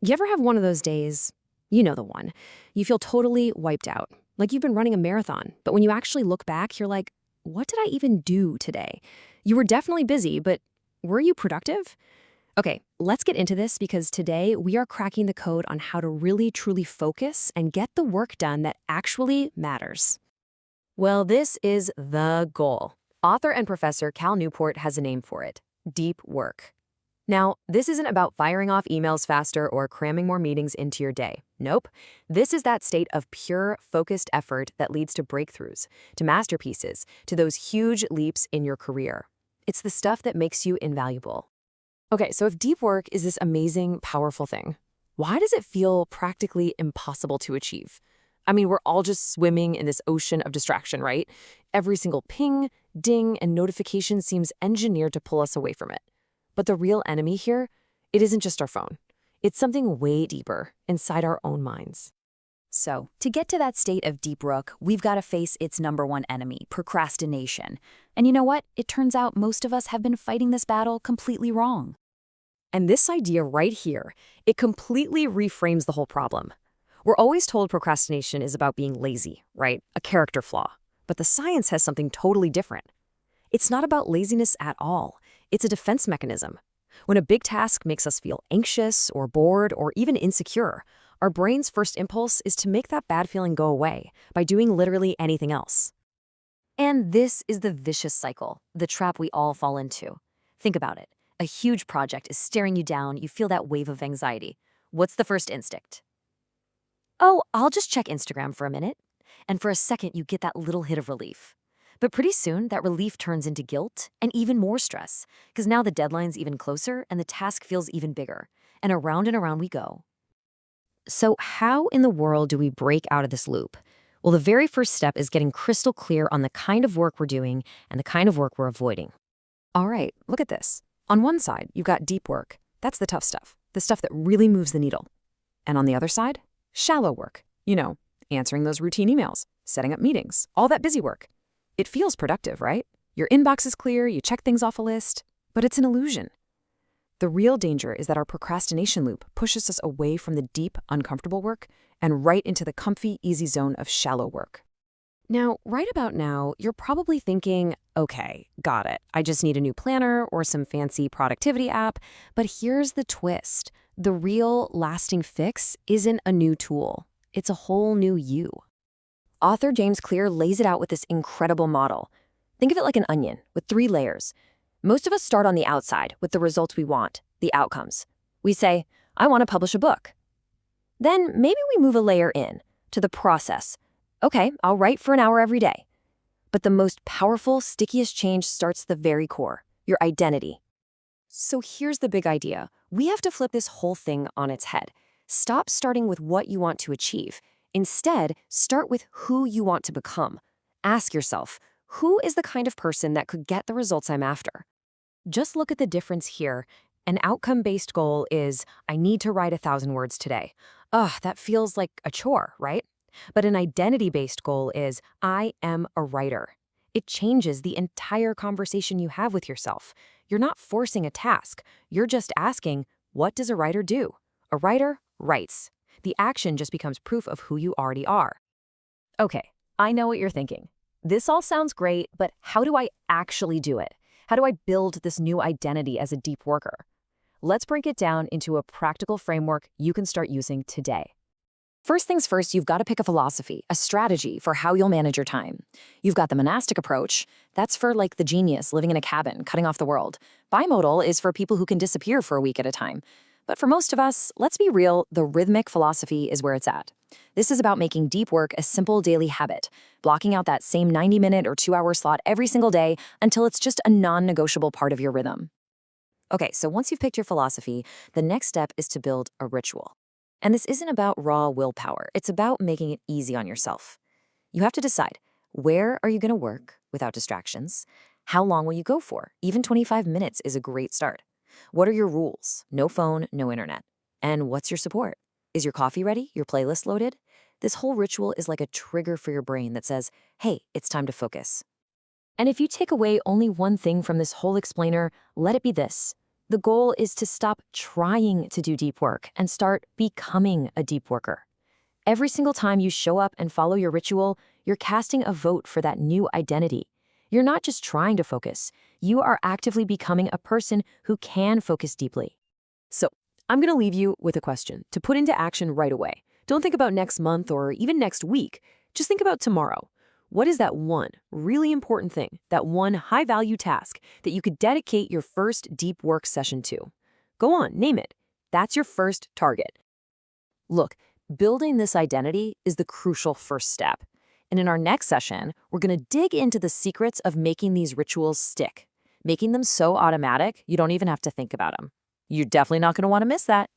You ever have one of those days? You know the one. You feel totally wiped out, like you've been running a marathon, but when you actually look back, you're like, what did I even do today? You were definitely busy, but were you productive? Okay, let's get into this because today we are cracking the code on how to really truly focus and get the work done that actually matters. Well, this is the goal. Author and professor Cal Newport has a name for it: deep work. Now, this isn't about firing off emails faster or cramming more meetings into your day. Nope. This is that state of pure, focused effort that leads to breakthroughs, to masterpieces, to those huge leaps in your career. It's the stuff that makes you invaluable. Okay, so if deep work is this amazing, powerful thing, why does it feel practically impossible to achieve? I mean, we're all just swimming in this ocean of distraction, right? Every single ping, ding, and notification seems engineered to pull us away from it. But the real enemy here, it isn't just our phone. It's something way deeper, inside our own minds. So, to get to that state of deep work, we've got to face its number one enemy, procrastination. And you know what? It turns out most of us have been fighting this battle completely wrong. And this idea right here, it completely reframes the whole problem. We're always told procrastination is about being lazy, right? A character flaw. But the science has something totally different. It's not about laziness at all. It's a defense mechanism. When a big task makes us feel anxious or bored or even insecure, our brain's first impulse is to make that bad feeling go away by doing literally anything else. And this is the vicious cycle, the trap we all fall into. Think about it. A huge project is staring you down, you feel that wave of anxiety. What's the first instinct? Oh, I'll just check Instagram for a minute. And for a second, you get that little hit of relief. But pretty soon, that relief turns into guilt and even more stress, because now the deadline's even closer and the task feels even bigger. And around we go. So how in the world do we break out of this loop? Well, the very first step is getting crystal clear on the kind of work we're doing and the kind of work we're avoiding. All right, look at this. On one side, you've got deep work. That's the tough stuff, the stuff that really moves the needle. And on the other side, shallow work. You know, answering those routine emails, setting up meetings, all that busy work. It feels productive, right? Your inbox is clear, you check things off a list, but it's an illusion. The real danger is that our procrastination loop pushes us away from the deep, uncomfortable work and right into the comfy, easy zone of shallow work. Now, right about now, you're probably thinking, okay, got it. I just need a new planner or some fancy productivity app. But here's the twist. The real, lasting fix isn't a new tool. It's a whole new you. Author James Clear lays it out with this incredible model. Think of it like an onion with 3 layers. Most of us start on the outside with the results we want, the outcomes. We say, I want to publish a book. Then maybe we move a layer in to the process. Okay, I'll write for an hour every day. But the most powerful, stickiest change starts at the very core, your identity. So here's the big idea. We have to flip this whole thing on its head. Stop starting with what you want to achieve. Instead, start with who you want to become. Ask yourself, who is the kind of person that could get the results I'm after? Just look at the difference here. An outcome-based goal is, I need to write 1,000 words today. Ugh, that feels like a chore, right? But an identity-based goal is, I am a writer. It changes the entire conversation you have with yourself. You're not forcing a task. You're just asking, what does a writer do? A writer writes. The action just becomes proof of who you already are. Okay, I know what you're thinking. This all sounds great, but how do I actually do it? How do I build this new identity as a deep worker? Let's break it down into a practical framework you can start using today. First things first, you've got to pick a philosophy, a strategy for how you'll manage your time. You've got the monastic approach. That's for like the genius living in a cabin, cutting off the world. Bimodal is for people who can disappear for a week at a time. But for most of us, let's be real, the rhythmic philosophy is where it's at. This is about making deep work a simple daily habit, blocking out that same 90-minute or 2-hour slot every single day until it's just a non-negotiable part of your rhythm. Okay, so once you've picked your philosophy, the next step is to build a ritual. And this isn't about raw willpower. It's about making it easy on yourself. You have to decide, where are you going to work without distractions? How long will you go for? Even 25 minutes is a great start. What are your rules? No phone, no internet. And what's your support? Is your coffee ready? Your playlist loaded? This whole ritual is like a trigger for your brain that says, hey, it's time to focus. And if you take away only one thing from this whole explainer, let it be this. The goal is to stop trying to do deep work and start becoming a deep worker. Every single time you show up and follow your ritual, you're casting a vote for that new identity. You're not just trying to focus, you are actively becoming a person who can focus deeply. So, I'm going to leave you with a question to put into action right away. Don't think about next month or even next week. Just think about tomorrow. What is that one really important thing, that one high-value task that you could dedicate your first deep work session to? Go on, name it. That's your first target. Look, building this identity is the crucial first step. And in our next session, we're going to dig into the secrets of making these rituals stick, making them so automatic you don't even have to think about them. You're definitely not going to want to miss that.